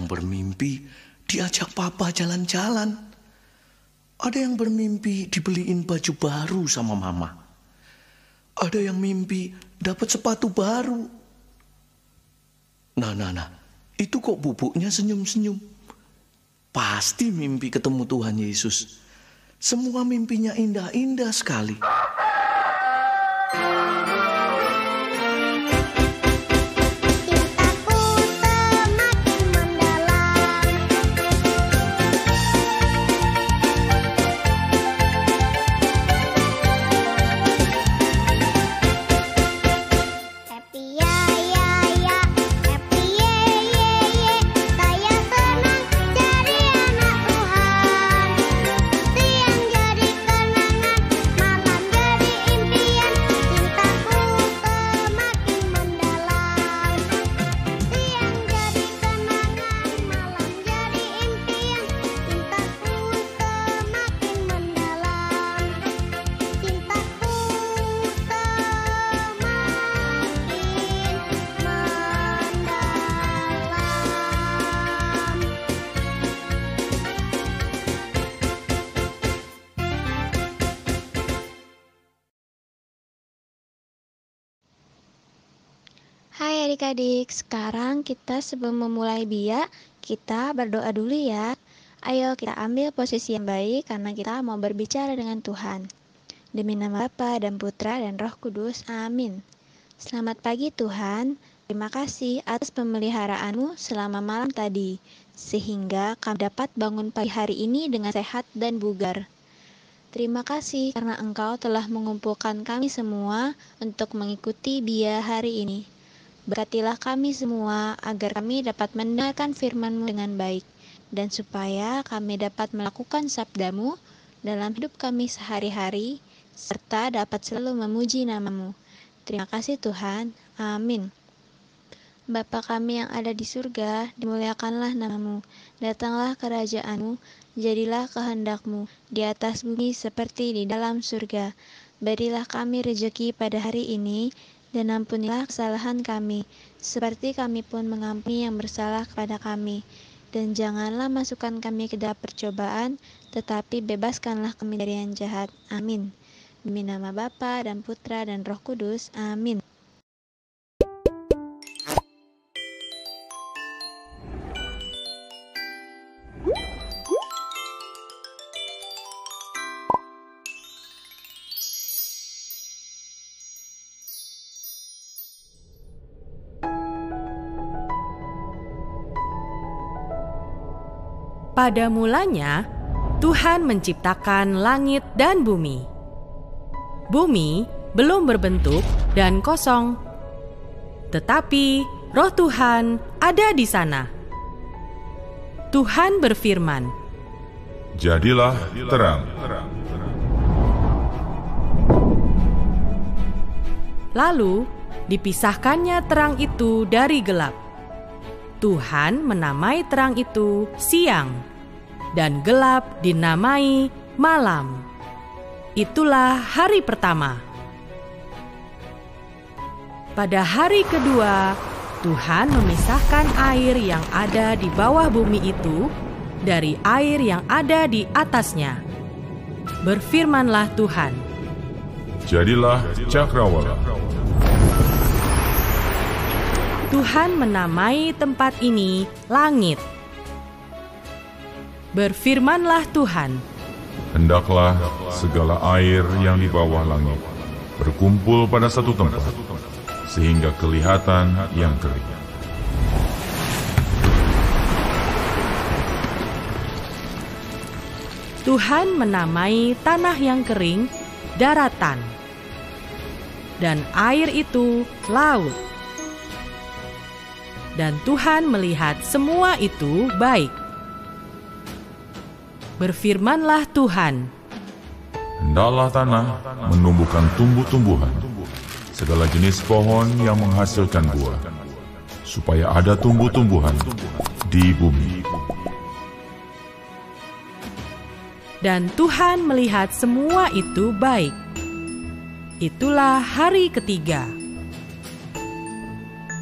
yang bermimpi diajak papa jalan-jalan. Ada yang bermimpi dibeliin baju baru sama mama. Ada yang mimpi dapat sepatu baru. Nah, itu kok bubuknya senyum-senyum. Pasti mimpi ketemu Tuhan Yesus. Semua mimpinya indah-indah sekali. Hai adik-adik, sekarang kita sebelum memulai BIA, kita berdoa dulu ya. Ayo kita ambil posisi yang baik karena kita mau berbicara dengan Tuhan. Demi nama Bapa dan Putra dan Roh Kudus, amin. Selamat pagi Tuhan, terima kasih atas pemeliharaanmu selama malam tadi, sehingga kami dapat bangun pagi hari ini dengan sehat dan bugar. Terima kasih karena Engkau telah mengumpulkan kami semua untuk mengikuti BIA hari ini. Berkatilah kami semua agar kami dapat mendengarkan firman-Mu dengan baik, dan supaya kami dapat melakukan sabda-Mu dalam hidup kami sehari-hari, serta dapat selalu memuji nama-Mu. Terima kasih Tuhan, amin. Bapa kami yang ada di surga, dimuliakanlah nama-Mu, datanglah kerajaan-Mu, jadilah kehendak-Mu di atas bumi seperti di dalam surga. Berilah kami rejeki pada hari ini, dan ampunilah kesalahan kami, seperti kami pun mengampuni yang bersalah kepada kami. Dan janganlah masukkan kami ke dalam percobaan, tetapi bebaskanlah kami dari yang jahat. Amin. Demi nama Bapa dan Putra dan Roh Kudus. Amin. Pada mulanya, Tuhan menciptakan langit dan bumi. Bumi belum berbentuk dan kosong, tetapi Roh Tuhan ada di sana. Tuhan berfirman, "Jadilah terang." Lalu dipisahkannya terang itu dari gelap. Tuhan menamai terang itu siang, dan gelap dinamai malam. Itulah hari pertama. Pada hari kedua, Tuhan memisahkan air yang ada di bawah bumi itu dari air yang ada di atasnya. Berfirmanlah Tuhan, "Jadilah cakrawala." Tuhan menamai tempat ini langit. Berfirmanlah Tuhan, "Hendaklah segala air yang di bawah langit berkumpul pada satu tempat, sehingga kelihatan yang kering." Tuhan menamai tanah yang kering daratan, dan air itu laut. Dan Tuhan melihat semua itu baik. Berfirmanlah Tuhan, "Hendaklah tanah menumbuhkan tumbuh-tumbuhan, segala jenis pohon yang menghasilkan buah, supaya ada tumbuh-tumbuhan di bumi." Dan Tuhan melihat semua itu baik. Itulah hari ketiga.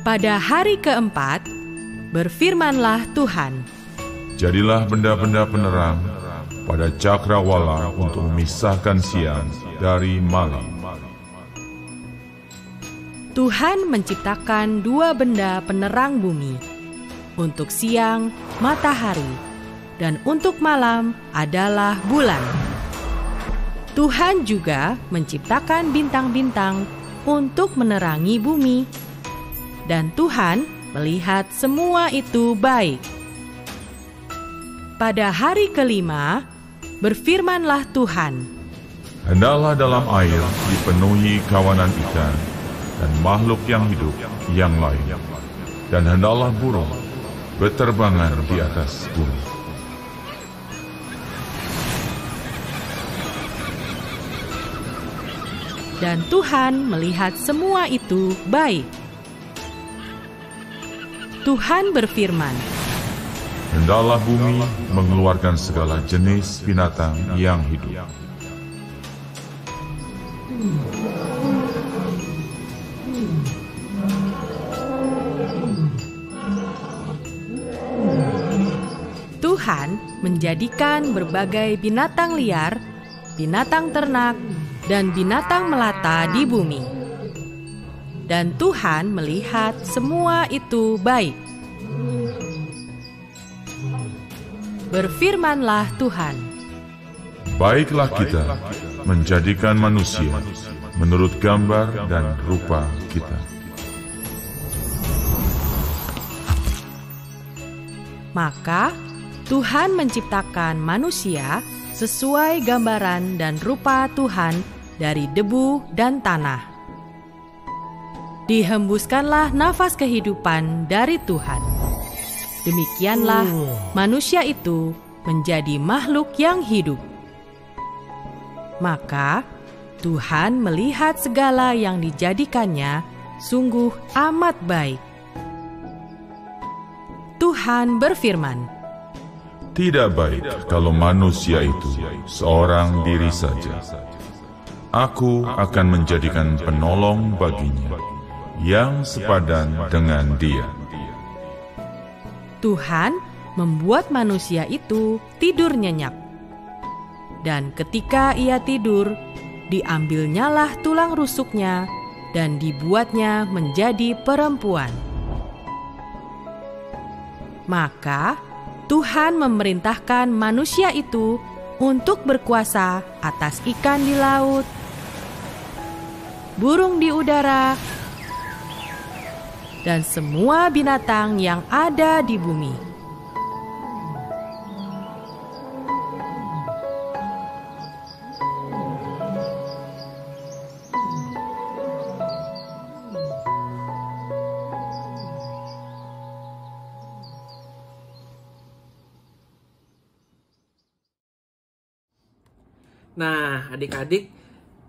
Pada hari keempat, Berfirmanlah Tuhan, jadilah benda-benda penerang pada cakrawala untuk memisahkan siang dari malam. Tuhan menciptakan dua benda penerang bumi, untuk siang matahari, dan untuk malam adalah bulan. Tuhan juga menciptakan bintang-bintang untuk menerangi bumi, dan Tuhan melihat semua itu baik. Pada hari kelima, berfirmanlah Tuhan, Hendaklah dalam air dipenuhi kawanan ikan dan makhluk yang hidup yang lain, dan hendaklah burung berterbangan di atas bumi. Dan Tuhan melihat semua itu baik. Tuhan berfirman, Hendaklah bumi mengeluarkan segala jenis binatang yang hidup. Tuhan menjadikan berbagai binatang liar, binatang ternak, dan binatang melata di bumi. Dan Tuhan melihat semua itu baik. Berfirmanlah Tuhan, Baiklah kita menjadikan manusia menurut gambar dan rupa kita. Maka Tuhan menciptakan manusia sesuai gambaran dan rupa Tuhan dari debu dan tanah. Dihembuskanlah nafas kehidupan dari Tuhan. Demikianlah manusia itu menjadi makhluk yang hidup. Maka Tuhan melihat segala yang dijadikannya sungguh amat baik. Tuhan berfirman, Tidak baik kalau manusia itu seorang diri saja. Aku akan menjadikan penolong baginya yang sepadan dengan dia. Tuhan membuat manusia itu tidur nyenyak. Dan ketika ia tidur, diambilnyalah tulang rusuknya dan dibuatnya menjadi perempuan. Maka Tuhan memerintahkan manusia itu untuk berkuasa atas ikan di laut, burung di udara, dan semua binatang yang ada di bumi. Nah, adik-adik,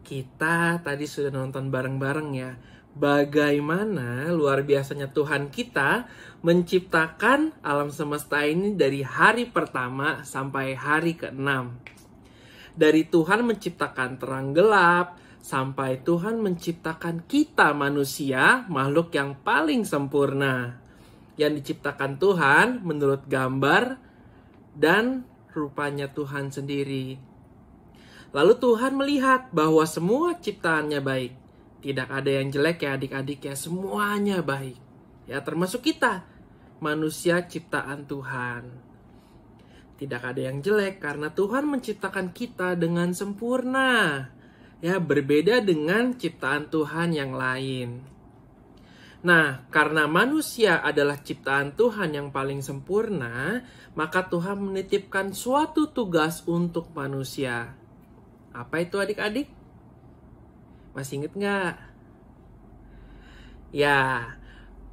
kita tadi sudah nonton bareng-bareng ya. Bagaimana luar biasanya Tuhan kita menciptakan alam semesta ini dari hari pertama sampai hari ke-6. Dari Tuhan menciptakan terang gelap, sampai Tuhan menciptakan kita manusia, makhluk yang paling sempurna. Yang diciptakan Tuhan menurut gambar dan rupanya Tuhan sendiri. Lalu Tuhan melihat bahwa semua ciptaannya baik. Tidak ada yang jelek ya adik-adik ya, semuanya baik. Ya termasuk kita, manusia ciptaan Tuhan. Tidak ada yang jelek karena Tuhan menciptakan kita dengan sempurna. Ya berbeda dengan ciptaan Tuhan yang lain. Nah, karena manusia adalah ciptaan Tuhan yang paling sempurna, maka Tuhan menitipkan suatu tugas untuk manusia. Apa itu adik-adik? Masih inget nggak? Ya,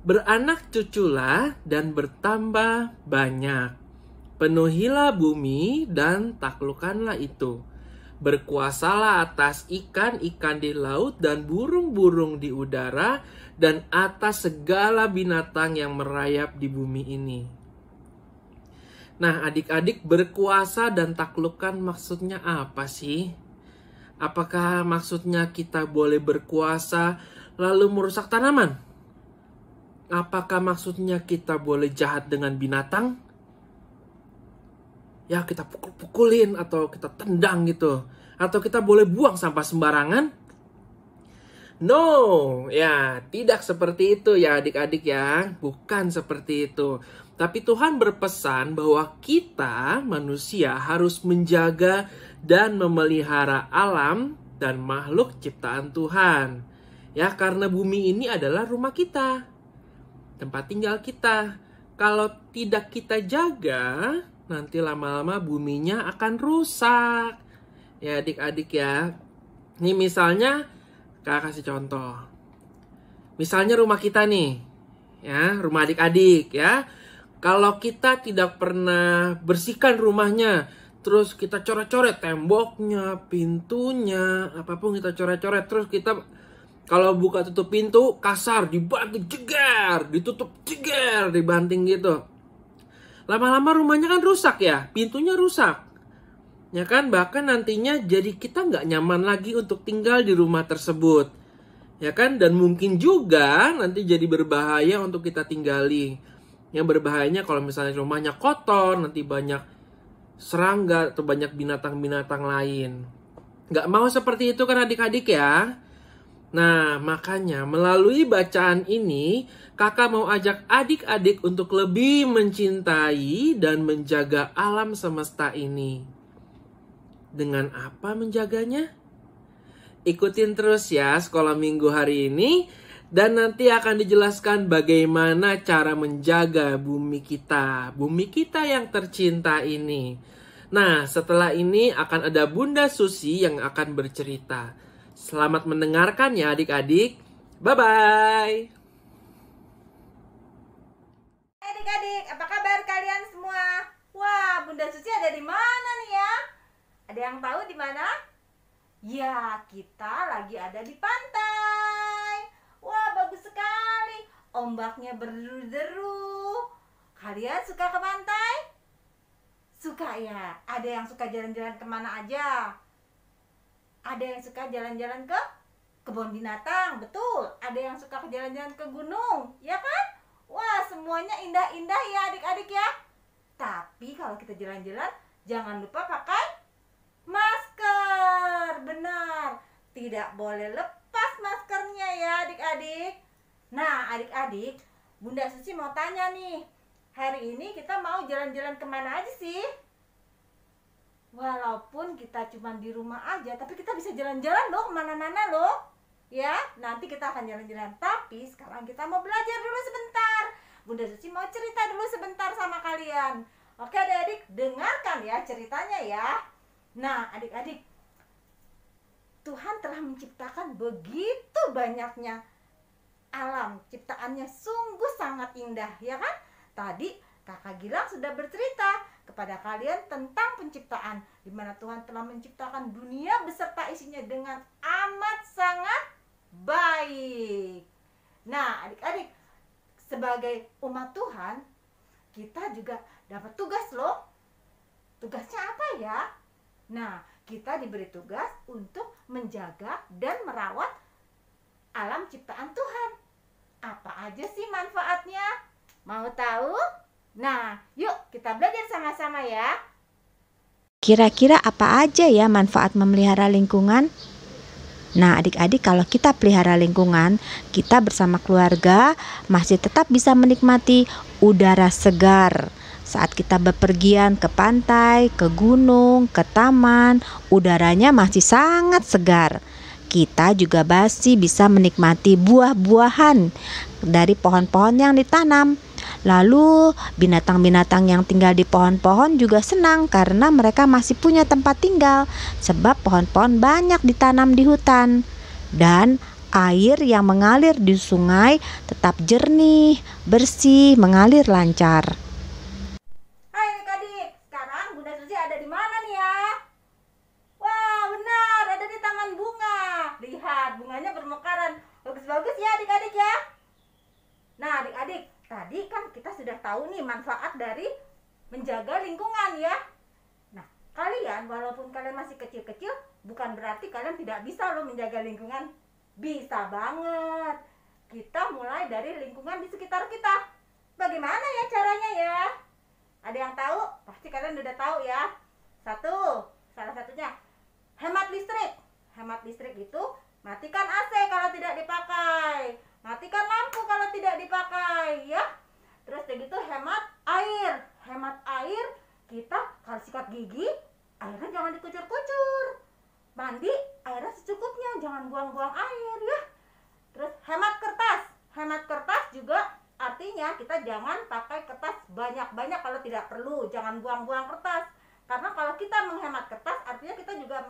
beranak cuculah dan bertambah banyak. Penuhilah bumi dan taklukkanlah itu. Berkuasalah atas ikan-ikan di laut dan burung-burung di udara dan atas segala binatang yang merayap di bumi ini. Nah, adik-adik, berkuasa dan taklukkan maksudnya apa sih? Apakah maksudnya kita boleh berkuasa lalu merusak tanaman? Apakah maksudnya kita boleh jahat dengan binatang? Ya, kita pukul-pukulin atau kita tendang gitu. Atau kita boleh buang sampah sembarangan? No, ya tidak seperti itu ya adik-adik ya. Bukan seperti itu. Tapi Tuhan berpesan bahwa kita manusia harus menjaga dan memelihara alam dan makhluk ciptaan Tuhan. Ya, karena bumi ini adalah rumah kita, tempat tinggal kita. Kalau tidak kita jaga, nanti lama-lama buminya akan rusak. Ya adik-adik ya. Ini misalnya, Kakak kasih contoh. Misalnya rumah kita nih, ya, rumah adik-adik ya. Kalau kita tidak pernah bersihkan rumahnya, terus kita coret-coret temboknya, pintunya, apapun kita coret-coret, terus kita kalau buka tutup pintu kasar, dibanting jeger, ditutup jeger, dibanting gitu. Lama-lama rumahnya kan rusak ya, pintunya rusak. Ya kan, bahkan nantinya jadi kita nggak nyaman lagi untuk tinggal di rumah tersebut. Ya kan, dan mungkin juga nanti jadi berbahaya untuk kita tinggali. Yang berbahayanya kalau misalnya rumahnya kotor, nanti banyak serangga atau banyak binatang-binatang lain. Nggak mau seperti itu kan adik-adik ya. Nah, makanya melalui bacaan ini, kakak mau ajak adik-adik untuk lebih mencintai dan menjaga alam semesta ini. Dengan apa menjaganya? Ikutin terus ya sekolah minggu hari ini. Dan nanti akan dijelaskan bagaimana cara menjaga bumi kita. Bumi kita yang tercinta ini. Nah, setelah ini akan ada Bunda Susi yang akan bercerita. Selamat mendengarkan ya adik-adik. Bye-bye. Adik-adik, apa kabar kalian semua? Wah, Bunda Susi ada di mana nih ya? Ada yang tahu di mana? Ya, kita lagi ada di pantai. Wah, bagus sekali. Ombaknya berderu-deru. Kalian suka ke pantai? Suka ya? Ada yang suka jalan-jalan kemana aja? Ada yang suka jalan-jalan ke kebun binatang, betul. Ada yang suka ke jalan-jalan ke gunung, ya kan? Wah, semuanya indah-indah ya adik-adik ya. Tapi kalau kita jalan-jalan, jangan lupa pakai masker. Benar, tidak boleh lepas maskernya ya adik-adik. Nah adik-adik, Bunda Susi mau tanya nih, hari ini kita mau jalan-jalan kemana aja sih? Walaupun kita cuma di rumah aja, tapi kita bisa jalan-jalan loh, kemana-mana loh. Ya, nanti kita akan jalan-jalan. Tapi sekarang kita mau belajar dulu sebentar. Bunda Susi mau cerita dulu sebentar sama kalian. Oke adik-adik, dengarkan ya ceritanya ya. Nah adik-adik, Tuhan telah menciptakan begitu banyaknya alam. Ciptaannya sungguh sangat indah, ya kan? Tadi Kakak Gilang sudah bercerita kepada kalian tentang penciptaan, di mana Tuhan telah menciptakan dunia beserta isinya dengan amat sangat baik. Nah adik-adik, sebagai umat Tuhan, kita juga dapat tugas loh. Tugasnya apa ya? Nah, kita diberi tugas untuk menjaga dan merawat alam ciptaan Tuhan. Apa aja sih manfaatnya? Mau tahu? Nah, yuk kita belajar sama-sama ya. Kira-kira apa aja ya manfaat memelihara lingkungan? Nah, adik-adik, kalau kita pelihara lingkungan, kita bersama keluarga masih tetap bisa menikmati udara segar. Saat kita bepergian ke pantai, ke gunung, ke taman, udaranya masih sangat segar. Kita juga masih bisa menikmati buah-buahan dari pohon-pohon yang ditanam. Lalu binatang-binatang yang tinggal di pohon-pohon juga senang karena mereka masih punya tempat tinggal, sebab pohon-pohon banyak ditanam di hutan. Dan air yang mengalir di sungai tetap jernih, bersih, mengalir lancar. Hai adik-adik, sekarang Bunda Susi ada di mana nih ya? Wah, benar, ada di taman bunga. Lihat, bunganya bermekaran. Bagus-bagus ya adik-adik ya. Nah adik-adik, tadi kan kita sudah tahu nih manfaat dari menjaga lingkungan ya. Nah, kalian walaupun kalian masih kecil-kecil, bukan berarti kalian tidak bisa loh menjaga lingkungan. Bisa banget. kita mulai dari lingkungan di sekitar kita. Bagaimana ya caranya ya? Ada yang tahu? Pasti kalian udah tahu ya. Salah satunya hemat listrik. Hemat listrik itu matikan AC kalau tidak dipakai, matikan lampu kalau tidak dipakai ya. Terus begitu hemat air. Hemat air, kita kalau sikat gigi, airnya jangan dikucur-kucur. Mandi, airnya secukupnya, jangan buang-buang air ya. Terus hemat kertas. Hemat kertas juga artinya kita jangan pakai kertas banyak-banyak kalau tidak perlu. Jangan buang-buang kertas. Karena kalau kita menghemat kertas, artinya kita juga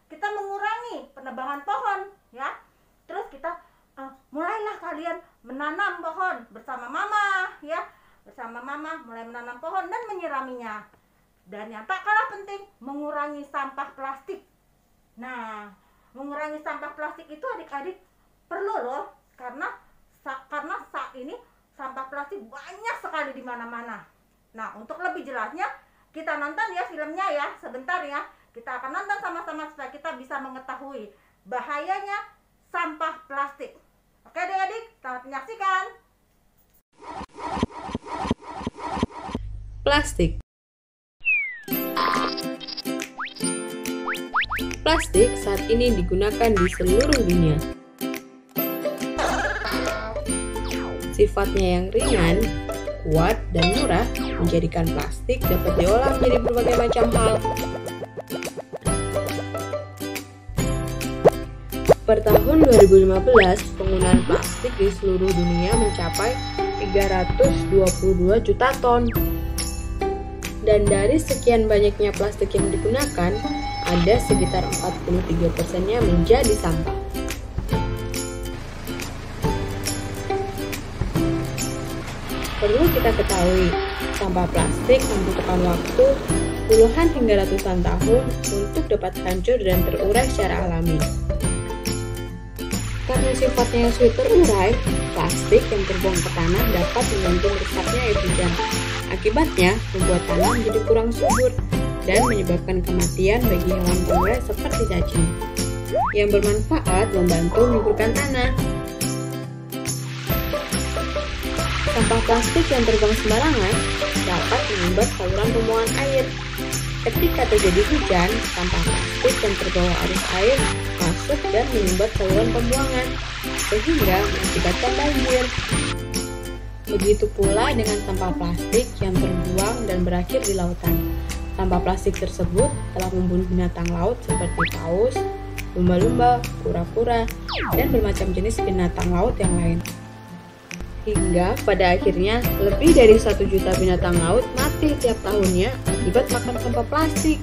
kita mengurangi penebangan pohon ya. Terus kita mulailah kalian menanam pohon bersama mama ya. Bersama mama mulai menanam pohon dan menyiraminya. Dan yang tak kalah penting, mengurangi sampah plastik. Nah, mengurangi sampah plastik itu adik-adik perlu loh, karena saat ini sampah plastik banyak sekali di mana-mana. Nah, untuk lebih jelasnya kita nonton ya filmnya ya, sebentar ya. Kita akan nonton sama-sama supaya kita bisa mengetahui bahayanya sampah plastik. Oke adik-adik, selamat menyaksikan. Plastik. Plastik saat ini digunakan di seluruh dunia. Sifatnya yang ringan, kuat, dan murah menjadikan plastik dapat diolah menjadi berbagai macam hal. Per tahun 2015, penggunaan plastik di seluruh dunia mencapai 322 juta ton. Dan dari sekian banyaknya plastik yang digunakan, ada sekitar 43%-nya menjadi sampah. Perlu kita ketahui, sampah plastik membutuhkan waktu puluhan hingga ratusan tahun untuk dapat hancur dan terurai secara alami. Karena sifatnya yang sulit terurai, plastik yang terbuang ke tanah dapat mengganggu rusaknya air hujan. Akibatnya, membuat tanah menjadi kurang subur dan menyebabkan kematian bagi hewan peliharaan seperti cacing, yang bermanfaat membantu menyuburkan tanah. Sampah plastik yang terbang sembarangan dapat menghambat saluran pembuangan air. Ketika terjadi hujan, sampah plastik yang terbawa arus air masuk dan menyumbat saluran pembuangan, sehingga mengakibatkan banjir. Begitu pula dengan sampah plastik yang terbuang dan berakhir di lautan. Sampah plastik tersebut telah membunuh binatang laut seperti paus, lumba-lumba, kura-kura, dan bermacam jenis binatang laut yang lain. Hingga pada akhirnya lebih dari 1 juta binatang laut mati tiap tahunnya akibat makan sampah plastik.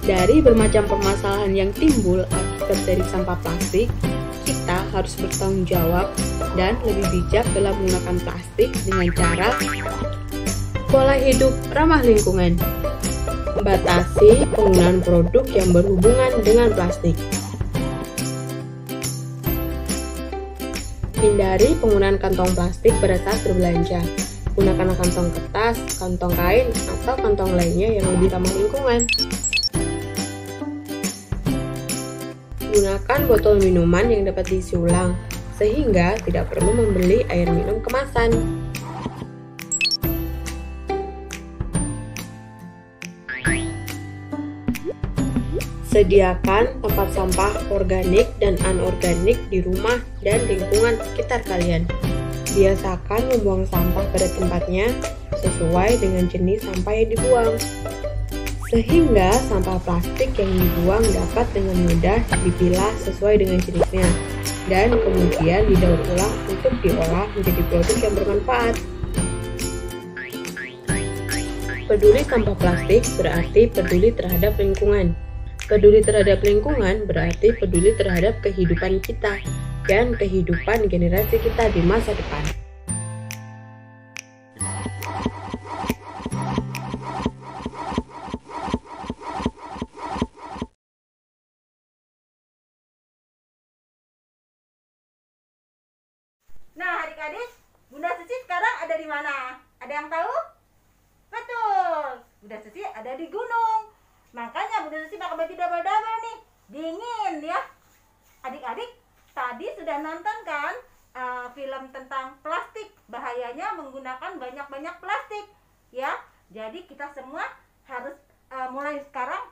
Dari bermacam permasalahan yang timbul akibat dari sampah plastik, kita harus bertanggung jawab dan lebih bijak dalam menggunakan plastik dengan cara pola hidup ramah lingkungan. Batasi penggunaan produk yang berhubungan dengan plastik. Hindari penggunaan kantong plastik pada saat berbelanja. Gunakan kantong kertas, kantong kain, atau kantong lainnya yang lebih ramah lingkungan. Gunakan botol minuman yang dapat diisi ulang, sehingga tidak perlu membeli air minum kemasan. Sediakan tempat sampah organik dan anorganik di rumah dan lingkungan sekitar kalian. Biasakan membuang sampah pada tempatnya sesuai dengan jenis sampah yang dibuang, sehingga sampah plastik yang dibuang dapat dengan mudah dipilah sesuai dengan jenisnya dan kemudian didaur ulang untuk diolah menjadi produk yang bermanfaat. Peduli sampah plastik berarti peduli terhadap lingkungan. Peduli terhadap lingkungan berarti peduli terhadap kehidupan kita dan kehidupan generasi kita di masa depan. Nah adik-adik, Bunda Suci sekarang ada di mana? Ada yang tahu? Betul, Bunda Suci ada di gunung. Makanya Bunda Suci pakai baju double-double nih, dingin ya. Adik-adik tadi sudah nonton kan film tentang plastik, bahayanya menggunakan banyak-banyak plastik ya. Jadi kita semua harus mulai sekarang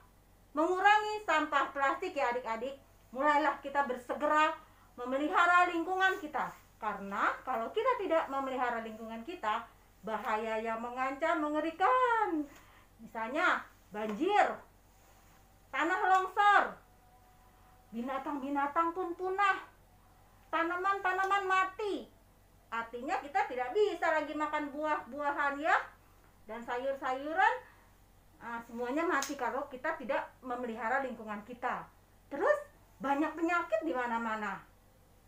mengurangi sampah plastik ya adik-adik. Mulailah kita bersegera memelihara lingkungan kita, karena kalau kita tidak memelihara lingkungan kita, bahaya yang mengancam mengerikan. Misalnya banjir, tanah longsor, binatang-binatang pun punah, tanaman-tanaman mati. Artinya kita tidak bisa lagi makan buah-buahan ya, dan sayur-sayuran, semuanya mati kalau kita tidak memelihara lingkungan kita. Terus banyak penyakit di mana-mana.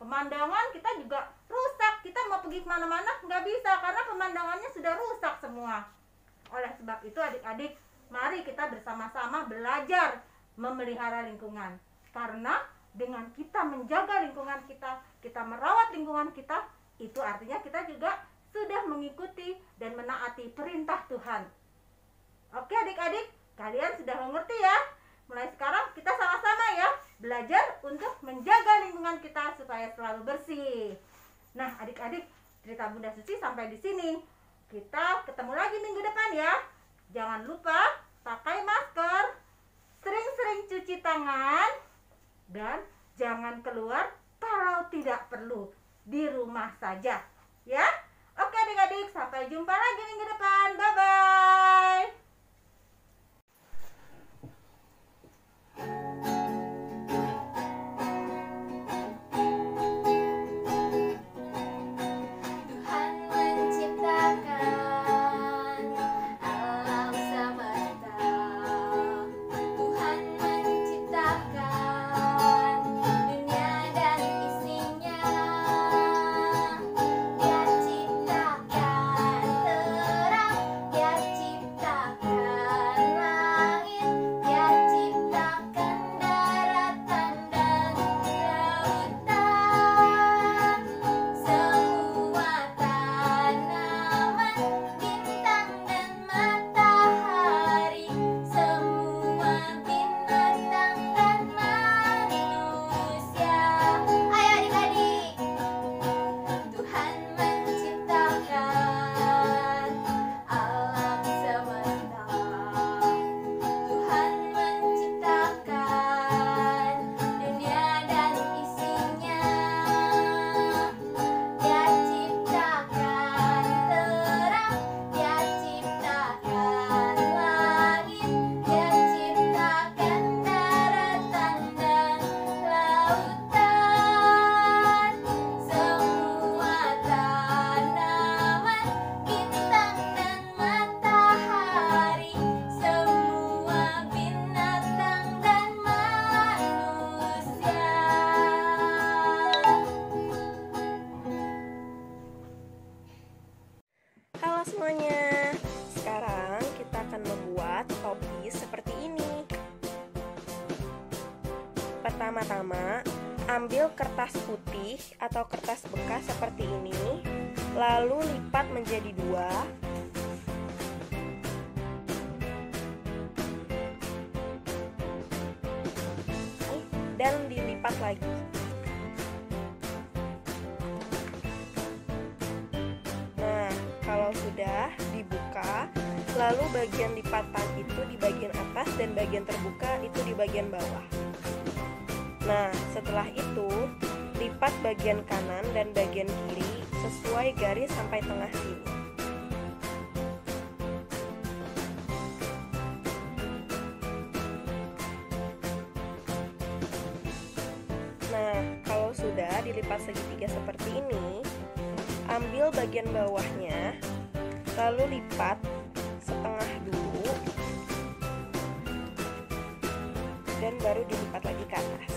Pemandangan kita juga rusak. Kita mau pergi kemana-mana nggak bisa karena pemandangannya sudah rusak semua. Oleh sebab itu adik-adik, mari kita bersama-sama belajar memelihara lingkungan. Karena dengan kita menjaga lingkungan kita, kita merawat lingkungan kita, itu artinya kita juga sudah mengikuti dan menaati perintah Tuhan. Oke adik-adik, kalian sudah mengerti ya? Mulai sekarang kita sama-sama ya belajar untuk menjaga lingkungan kita supaya selalu bersih. Nah adik-adik, cerita Bunda Suci sampai di sini. Kita ketemu lagi minggu depan ya. Jangan lupa pakai masker, sering-sering cuci tangan, dan jangan keluar kalau tidak perlu, di rumah saja ya. Oke adik-adik, sampai jumpa lagi minggu depan. Bye-bye. Halo semuanya, sekarang kita akan membuat topi seperti ini. Pertama-tama, ambil kertas putih atau kertas bekas seperti ini, lalu lipat menjadi 2. Dan dilipat lagi. Kalau sudah dibuka, lalu bagian lipatan itu di bagian atas dan bagian terbuka itu di bagian bawah. Nah, setelah itu lipat bagian kanan dan bagian kiri sesuai garis sampai tengah sini. Nah, kalau sudah dilipat segitiga seperti ini, ambil bagian bawahnya, lalu lipat setengah dulu, dan baru dilipat lagi ke atas.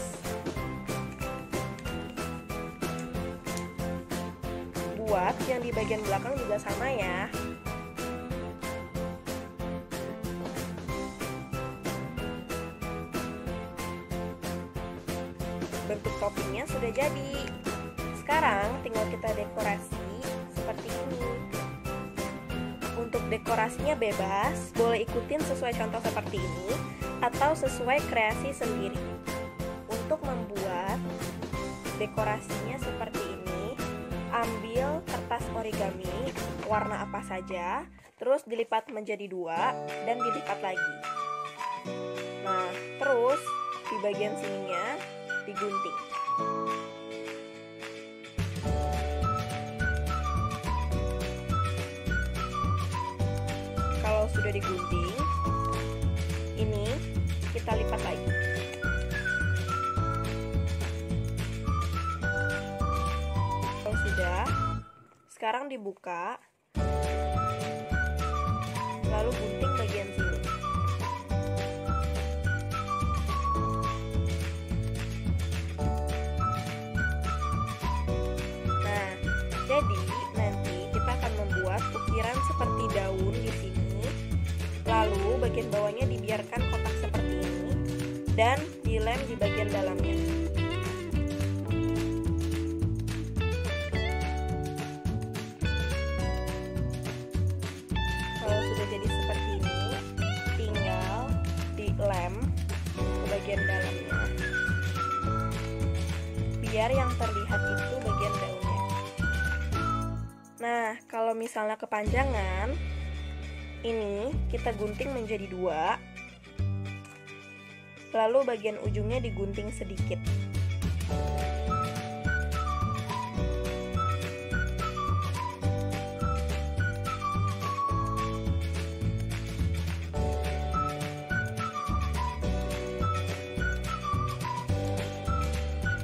Buat yang di bagian belakang juga sama ya. Bentuk topinya sudah jadi. Sekarang tinggal kita dekorasi seperti ini. Untuk dekorasinya bebas, boleh ikutin sesuai contoh seperti ini atau sesuai kreasi sendiri. Untuk membuat dekorasinya seperti ini. Ambil kertas origami warna apa saja, terus dilipat menjadi 2 dan dilipat lagi. Nah, terus di bagian sininya digunting. Kalau sudah digunting, ini kita lipat lagi. Kalau sudah, sekarang dibuka, lalu gunting bagian sini. Nah, jadi nanti kita akan membuat ukiran seperti daun di sini. Lalu bagian bawahnya dibiarkan kotak seperti ini dan dilem di bagian dalamnya. Kalau sudah jadi seperti ini, tinggal dilem ke bagian dalamnya. Biar yang terlihat itu bagian daunnya. Nah, kalau misalnya kepanjangan, ini kita gunting menjadi 2, lalu bagian ujungnya digunting sedikit.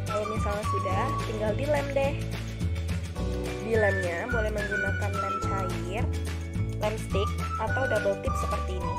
Kalau misalnya sudah, tinggal dilem deh. Dilemnya boleh menggunakan lem cair, lem stick, atau double tip seperti ini.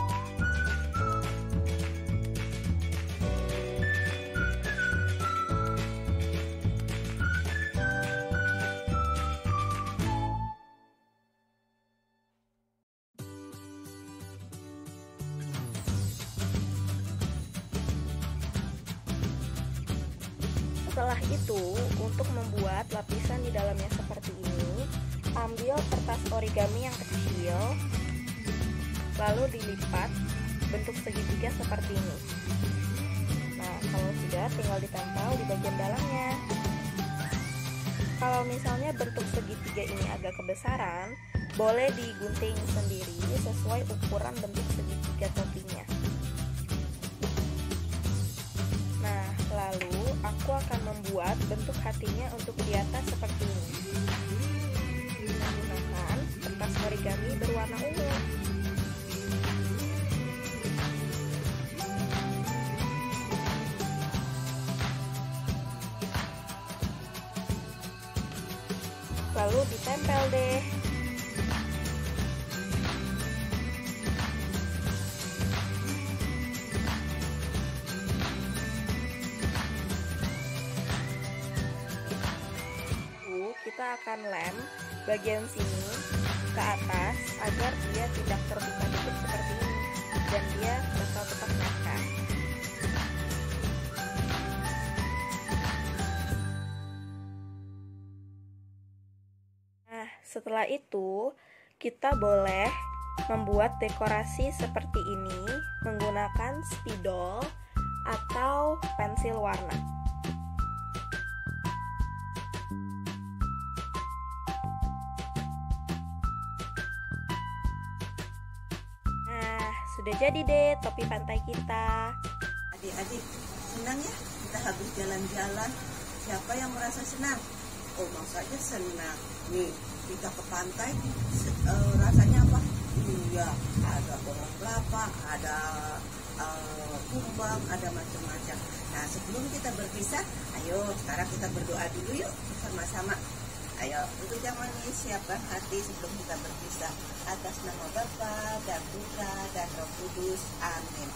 Setelah itu, untuk membuat lapisan di dalamnya seperti ini, ambil kertas origami yang kecil, lalu dilipat bentuk segitiga seperti ini. Nah, kalau sudah, tinggal ditempel di bagian dalamnya. Kalau misalnya bentuk segitiga ini agak kebesaran, boleh digunting sendiri sesuai ukuran bentuk segitiga topinya. Nah, lalu aku akan membuat bentuk hatinya untuk di atas seperti ini. Menggunakan kertas origami berwarna ungu. Lalu ditempel deh. Kita akan lem bagian sini ke atas agar dia tidak terbuka tutup seperti ini dan dia bakal tetap nempel. Nah, setelah itu kita boleh membuat dekorasi seperti ini menggunakan spidol atau pensil warna. Sudah jadi deh topi pantai kita. Adik-adik, senang ya kita habis jalan-jalan. Siapa yang merasa senang? Oh, maksudnya senang. Nih, kita ke pantai, rasanya apa? Iya, ada pohon kelapa, ada kumbang, ada macam-macam. Nah, sebelum kita berpisah, ayo sekarang kita berdoa dulu yuk sama-sama. Ayo, untuk yang manis, siapkan hati sebelum kita berpisah. Atas nama Bapa dan Putra dan Roh Kudus. Amin.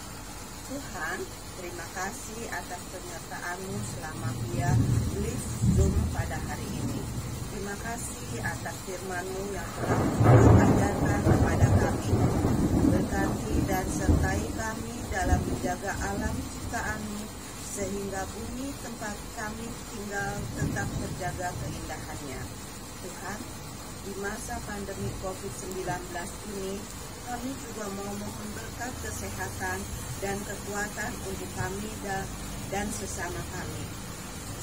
Tuhan, terima kasih atas penyertaan-Mu selama Via Live Zoom pada hari ini. Terima kasih atas firman-Mu yang telah mengajarkan kepada kami. Berkati dan sertai kami dalam menjaga alam ciptaan-Mu, sehingga bumi tempat kami tinggal tetap terjaga keindahannya. Tuhan, di masa pandemi COVID-19 ini, kami juga mau mohon berkat kesehatan dan kekuatan untuk kami dan sesama kami.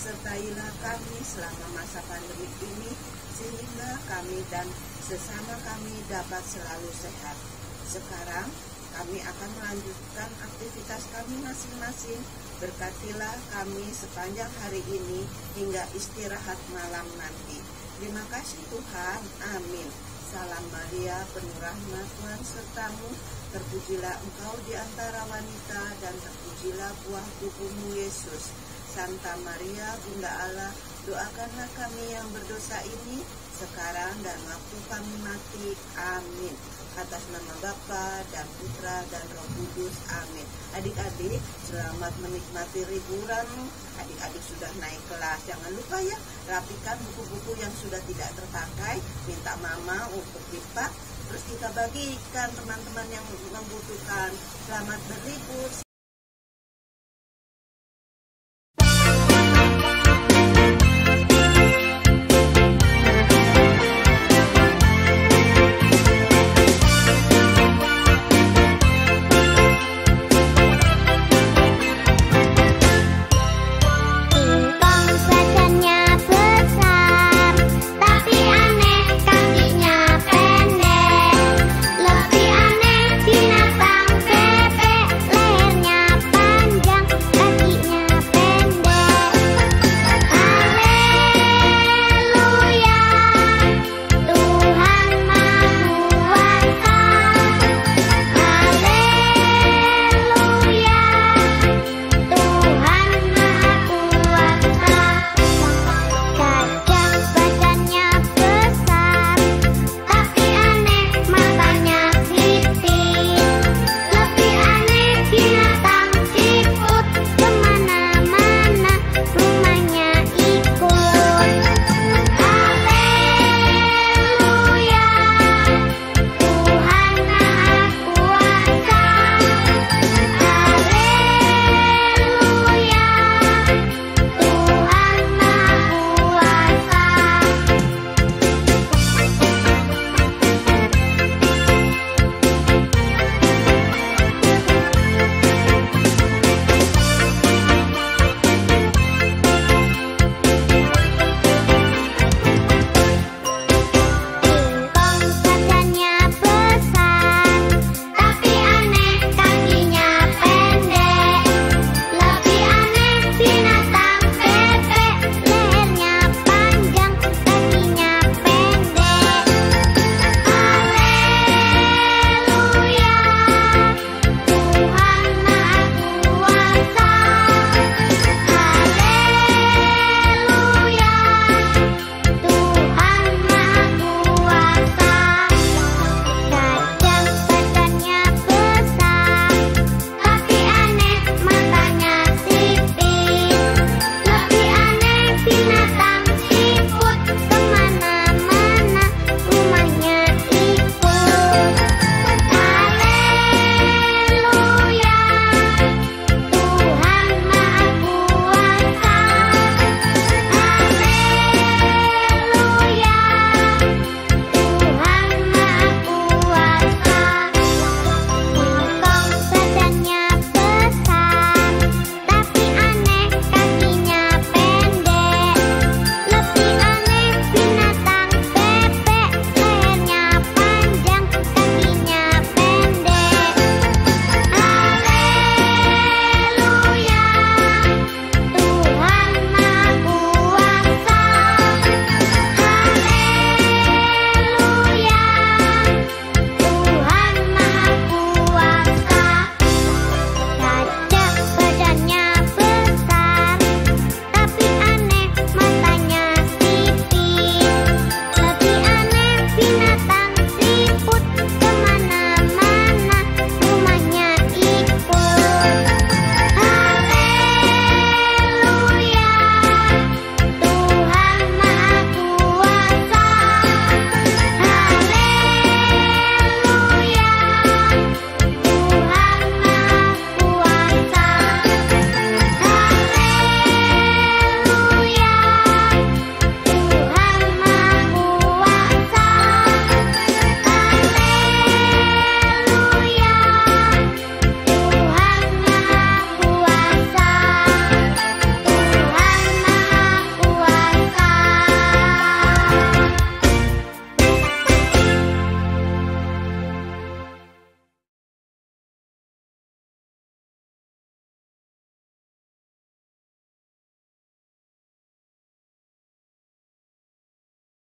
sertailah kami selama masa pandemi ini, sehingga kami dan sesama kami dapat selalu sehat. Sekarang kami akan melanjutkan aktivitas kami masing-masing. Berkatilah kami sepanjang hari ini hingga istirahat malam nanti. Terima kasih Tuhan. Amin. Salam Maria, penuh rahmat, Tuhan sertamu. Terpujilah engkau di antara wanita, dan terpujilah buah tubuhmu Yesus. Santa Maria, Bunda Allah, doakanlah kami yang berdosa ini, sekarang dan waktu kami mati. Amin. Atas nama Bapa dan Putra dan Roh Kudus. Amin. Adik-adik, selamat menikmati liburan. Adik-adik sudah naik kelas. Jangan lupa ya, rapikan buku-buku yang sudah tidak terpakai. Minta mama untuk lipat. Terus kita bagikan teman-teman yang membutuhkan. Selamat berlibur.